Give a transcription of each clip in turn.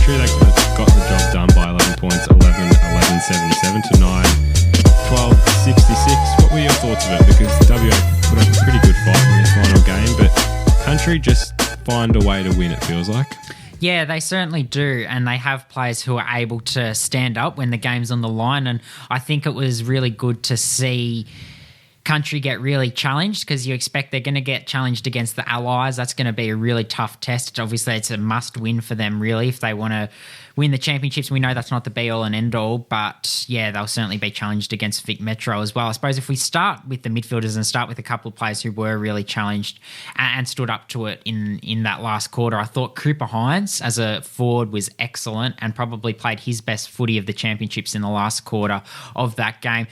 Country. They got the job done by 11 points, 11-77 to 9-12-66. What were your thoughts of it? Because WA put up a pretty good fight in this final game, but Country just find a way to win, it feels like. Yeah, they certainly do, and they have players who are able to stand up when the game's on the line, and I think it was really good to see Country get really challenged, because you expect they're going to get challenged against the Allies. That's going to be a really tough test. Obviously, it's a must-win for them, really, if they want to win the championships. We know that's not the be-all and end-all, but yeah, they'll certainly be challenged against Vic Metro as well. I suppose if we start with the midfielders and start with a couple of players who were really challenged and stood up to it in that last quarter, I thought Cooper Hines as a forward was excellent and probably played his best footy of the championships in the last quarter of that game.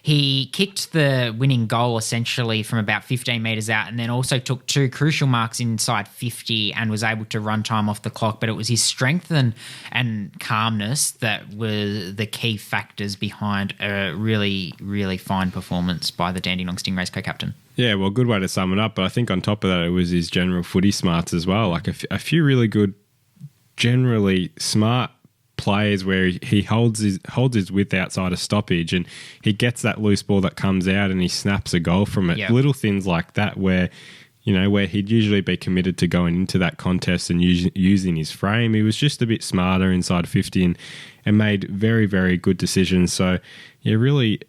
He kicked the winning goal essentially from about 15 metres out, and then also took two crucial marks inside 50 and was able to run time off the clock. But it was his strength and calmness that were the key factors behind a really, really fine performance by the Dandenong Stingrays co-captain. Yeah, well, good way to sum it up. But I think on top of that, it was his general footy smarts as well. Like a few really good, generally smart plays where he holds his width outside a stoppage and he gets that loose ball that comes out and he snaps a goal from it. Yep. Little things like that where he'd usually be committed to going into that contest and using his frame. He was just a bit smarter inside 50 and made very, very good decisions. So, yeah, really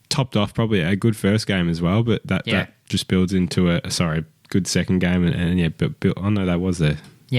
topped off probably a good first game as well, but that just builds into a good second game. That was the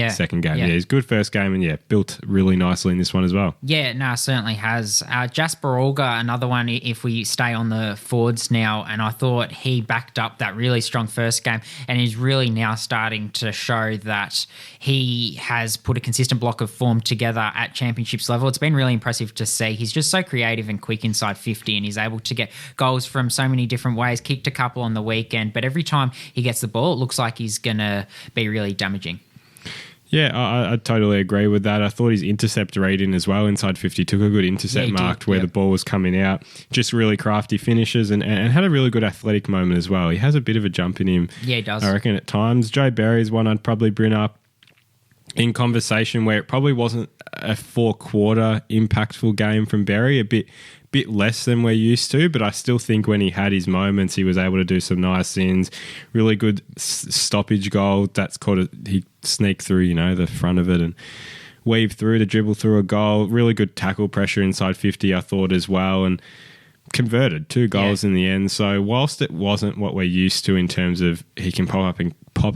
second game. Yeah, he's good first game and built really nicely in this one as well. Yeah, no, certainly has. Jasper Olga, another one if we stay on the forwards now, and I thought he backed up that really strong first game and he's really now starting to show that he has put a consistent block of form together at championships level. It's been really impressive to see. He's just so creative and quick inside 50 and he's able to get goals from so many different ways, kicked a couple on the weekend, but every time he gets the ball, it looks like he's going to be really damaging. Yeah, I totally agree with that. I thought his intercept rating as well inside 50 took a good intercept mark where the ball was coming out. Just really crafty finishes and had a really good athletic moment as well. He has a bit of a jump in him. Yeah, he does. I reckon at times. Joe Berry's one I'd probably bring up in conversation where it probably wasn't a 4-quarter impactful game from Berry, a bit less than we're used to, but I still think when he had his moments, he was able to do some nice things. Really good stoppage goal. That's he sneaked through, the front of it and weave through to dribble through a goal. Really good tackle pressure inside 50, I thought as well, and converted 2 goals in the end. So whilst it wasn't what we're used to in terms of he can pop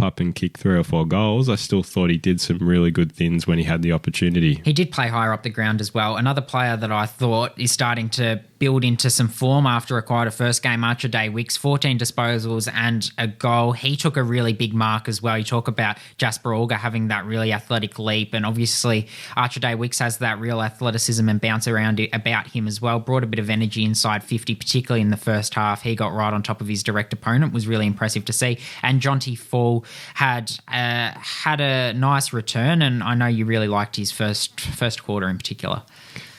up and kick 3 or 4 goals, I still thought he did some really good things when he had the opportunity. He did play higher up the ground as well. Another player that I thought is starting to build into some form after a first game, Archer Day Wicks, 14 disposals and a goal. He took a really big mark as well. You talk about Jasper Olga having that really athletic leap, and obviously Archer Day Wicks has that real athleticism and bounce around about him as well. Brought a bit of energy inside 50, particularly in the first half. He got right on top of his direct opponent, was really impressive to see. And Jonty Fall had a nice return, and I know you really liked his first quarter in particular.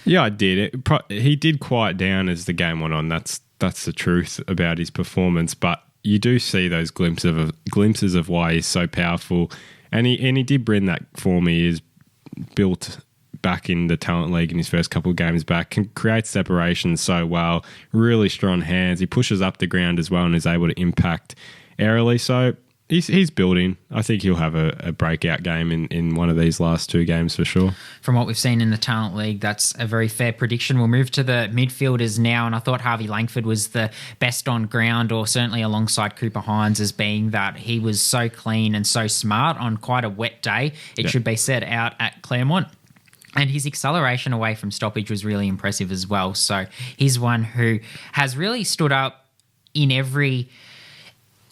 Yeah, I did. He did quiet down as the game went on. That's the truth about his performance. But you do see those glimpses of why he's so powerful, and he did bring that form. He is built back in the Talent League in his first couple of games back. Can create separation so well. Really strong hands. He pushes up the ground as well and is able to impact aerially. So He's building. I think he'll have a breakout game in one of these last 2 games for sure. From what we've seen in the Talent League, that's a very fair prediction. We'll move to the midfielders now, and I thought Harvey Langford was the best on ground, or certainly alongside Cooper Hines, as being that he was so clean and so smart on quite a wet day, it should be said, out at Claremont. And his acceleration away from stoppage was really impressive as well. So he's one who has really stood up in every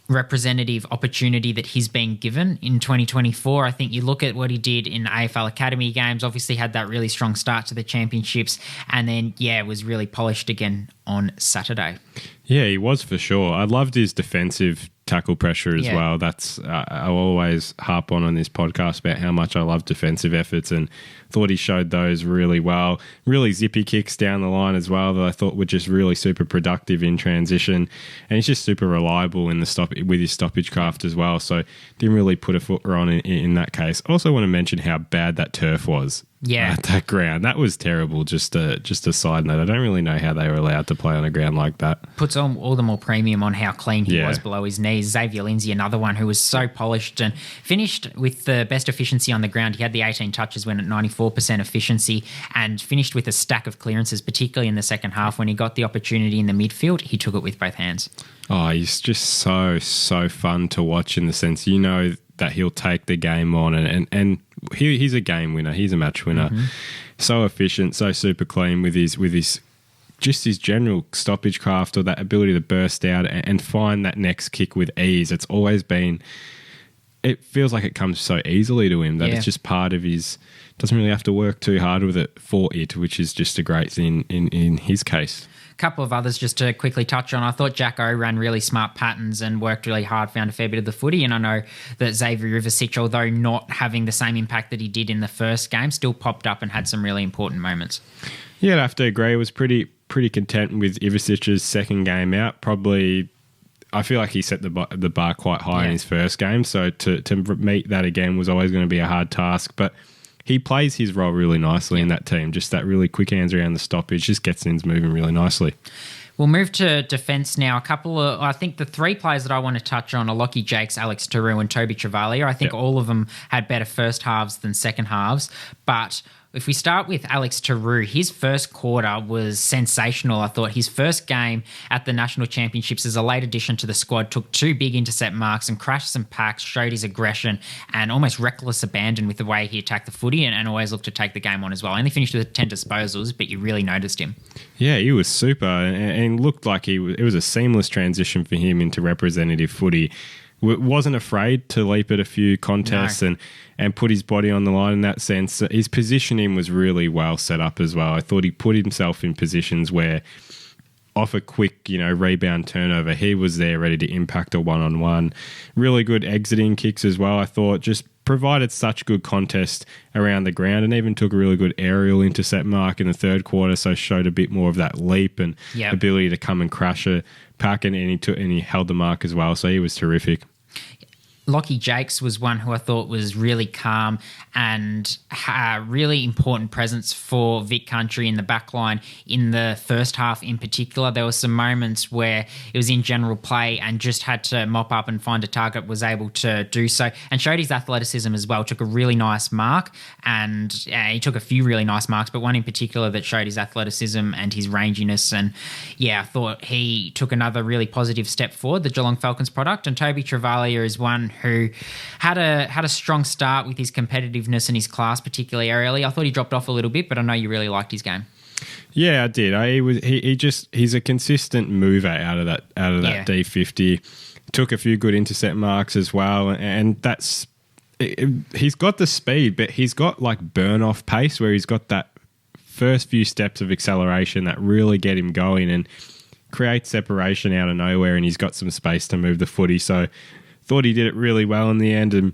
representative opportunity that he's been given in 2024. I think you look at what he did in AFL Academy games, obviously had that really strong start to the championships, and then, was really polished again on Saturday. Yeah, he was for sure. I loved his defensive tackle pressure as well. That's I always harp on this podcast about how much I love defensive efforts, and thought he showed those really well. Really zippy kicks down the line as well that I thought were just really super productive in transition, and he's just super reliable in with his stoppage craft as well. So didn't really put a foot on in that case. Also want to mention how bad that turf was. Yeah. That ground. That was terrible. Just a side note. I don't really know how they were allowed to play on a ground like that. Puts all the more premium on how clean he was below his knees. Xavier Lindsay, another one who was so polished and finished with the best efficiency on the ground. He had the 18 touches, went at 94% efficiency, and finished with a stack of clearances, particularly in the second half. When he got the opportunity in the midfield, he took it with both hands. Oh, he's just so fun to watch in the sense, that he'll take the game on and he's a game winner. He's a match winner. Mm-hmm. So efficient, so super clean with his just his general stoppage craft, or that ability to burst out and find that next kick with ease. It's always been, it feels like it comes so easily to him that it's just part of his, doesn't really have to work too hard with it for it, which is just a great thing in his case. Couple of others just to quickly touch on. I thought Jack O ran really smart patterns and worked really hard, found a fair bit of the footy. And I know that Xavier Rivasich, although not having the same impact that he did in the first game, still popped up and had some really important moments. Yeah, I'd have to agree. I was pretty content with Ivasich's second game out. Probably, I feel like he set the bar quite high in his first game. So to meet that again was always going to be a hard task. But he plays his role really nicely in that team. Just that really quick hands around the stoppage, just gets things moving really nicely. We'll move to defence now. I think the three players that I want to touch on are Lockie Jakes, Alex Taru and Toby Travalia. I think all of them had better first halves than second halves. But if we start with Alex Taru, his first quarter was sensational. I thought his first game at the National Championships as a late addition to the squad took 2 big intercept marks and crashed some packs, showed his aggression and almost reckless abandon with the way he attacked the footy and always looked to take the game on as well. Only finished with 10 disposals, but you really noticed him. Yeah, he was super and looked like it was a seamless transition for him into representative footy. Wasn't afraid to leap at a few contests and put his body on the line in that sense. His positioning was really well set up as well. I thought he put himself in positions where off a quick, rebound turnover, he was there ready to impact a one-on-one. Really good exiting kicks as well, I thought. Just provided such good contest around the ground and even took a really good aerial intercept mark in the third quarter, so showed a bit more of that leap and ability to come and crash a pack, and he held the mark as well, so he was terrific. Lockie Jakes was one who I thought was really calm and a really important presence for Vic Country in the back line in the first half in particular. There were some moments where it was in general play and just had to mop up and find a target, was able to do so, and showed his athleticism as well. Took a really nice mark, and he took a few really nice marks, but one in particular that showed his athleticism and his ranginess. And I thought he took another really positive step forward, the Geelong Falcons product. And Toby Travalia is one who had a strong start with his competitiveness and his class, particularly aerially. I thought he dropped off a little bit, but I know you really liked his game. Yeah, I did. He's a consistent mover out of that D50. Took a few good intercept marks as well, and he's got the speed, but he's got like burn off pace where he's got that first few steps of acceleration that really get him going and create separation out of nowhere, and he's got some space to move the footy. So thought he did it really well in the end, and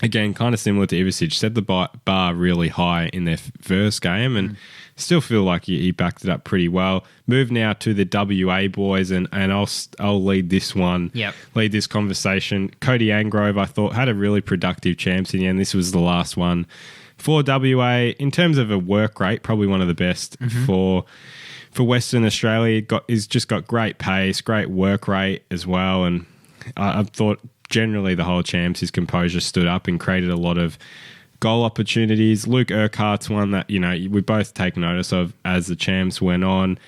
again, kind of similar to Ivasic, set the bar really high in their first game, and still feel like he backed it up pretty well. Move now to the WA boys, and I'll lead this one, lead this conversation. Cody Angrove, I thought, had a really productive champs in the end. This was the last one for WA. In terms of a work rate, probably one of the best for Western Australia. He's just got great pace, great work rate as well, and I thought generally the whole champs, his composure stood up and created a lot of goal opportunities. Luke Urquhart's one that, we both take notice of as the champs went on.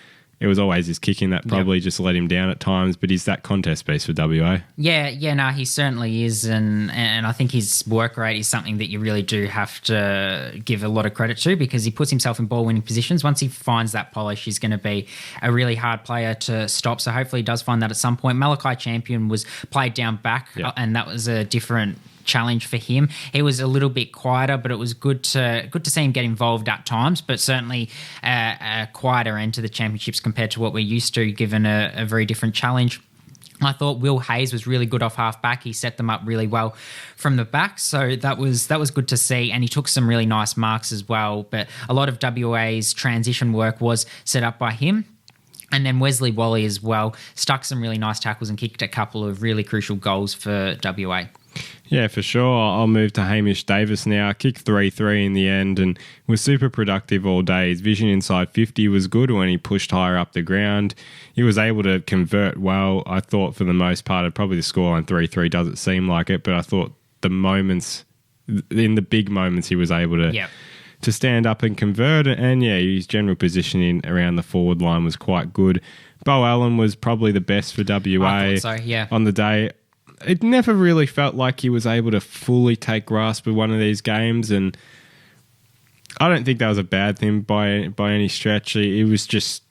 It was always his kicking that probably just let him down at times, but he's that contest piece for WA. He certainly is, and I think his work rate is something that you really do have to give a lot of credit to, because he puts himself in ball-winning positions. Once he finds that polish, he's going to be a really hard player to stop, so hopefully he does find that at some point. Malachi Champion was played down back, and that was a different challenge for him. He was a little bit quieter, but it was good to see him get involved at times, but certainly a quieter end to the championships compared to what we're used to, given a very different challenge. I thought Will Hayes was really good off half back. He set them up really well from the back, so that was good to see, and he took some really nice marks as well. But a lot of WA's transition work was set up by him. And then Wesley Wally as well stuck some really nice tackles and kicked a couple of really crucial goals for WA. Yeah, for sure. I'll move to Hamish Davis now. Kicked 3-3 in the end and was super productive all day. His vision inside 50 was good when he pushed higher up the ground. He was able to convert well, I thought, for the most part. Probably the scoreline 3-3 doesn't seem like it, but I thought in the big moments, he was able to stand up and convert. And yeah, his general positioning around the forward line was quite good. Bo Allen was probably the best for WA I thought so, yeah. on the day. It never really felt like he was able to fully take grasp of one of these games, and I don't think that was a bad thing by any stretch. It was just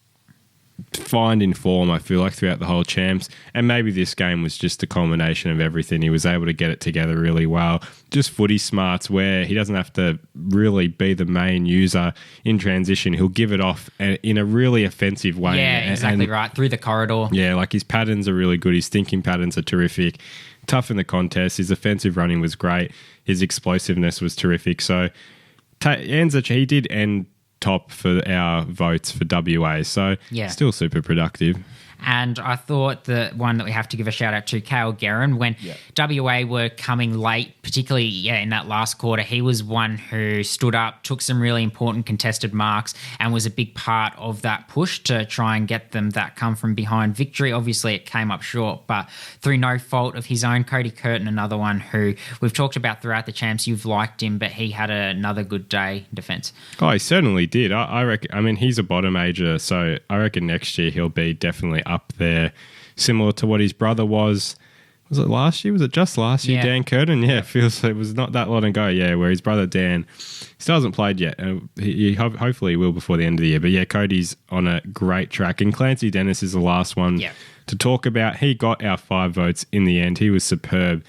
finding form, I feel like, throughout the whole champs, and maybe this game was just a culmination of everything. He was able to get it together really well. Just footy smarts where he doesn't have to really be the main user in transition. He'll give it off in a really offensive way. Yeah, exactly right, through the corridor. Yeah, like his patterns are really good. His thinking patterns are terrific. Tough in the contest. His offensive running was great. His explosiveness was terrific. So he did end top for our votes for WA. So still super productive. And I thought the one that we have to give a shout out to, Cale Guerin, when WA were coming late, particularly in that last quarter, he was one who stood up, took some really important contested marks, and was a big part of that push to try and get them that come from behind victory. Obviously, it came up short, but through no fault of his own. Cody Curtin, another one who we've talked about throughout the champs. You've liked him, but he had another good day in defence. Oh, he certainly did. I reckon. I mean, he's a bottom ager, so I reckon next year he'll be definitely up there, similar to what his brother was. Was it last year? Was it just last year? Dan Curtin? Yeah, it feels like it was not that long ago. Yeah, where his brother Dan still hasn't played yet. He hopefully will before the end of the year. But yeah, Cody's on a great track. And Clancy Dennis is the last one to talk about. He got our 5 votes in the end. He was superb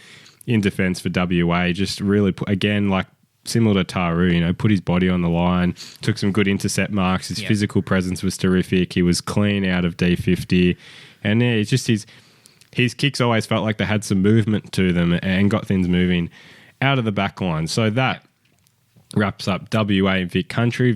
in defence for WA. Just really, again, like similar to Taru, put his body on the line, took some good intercept marks. His physical presence was terrific. He was clean out of D50. And it's just his kicks always felt like they had some movement to them and got things moving out of the back line. So that wraps up WA and Vic Country.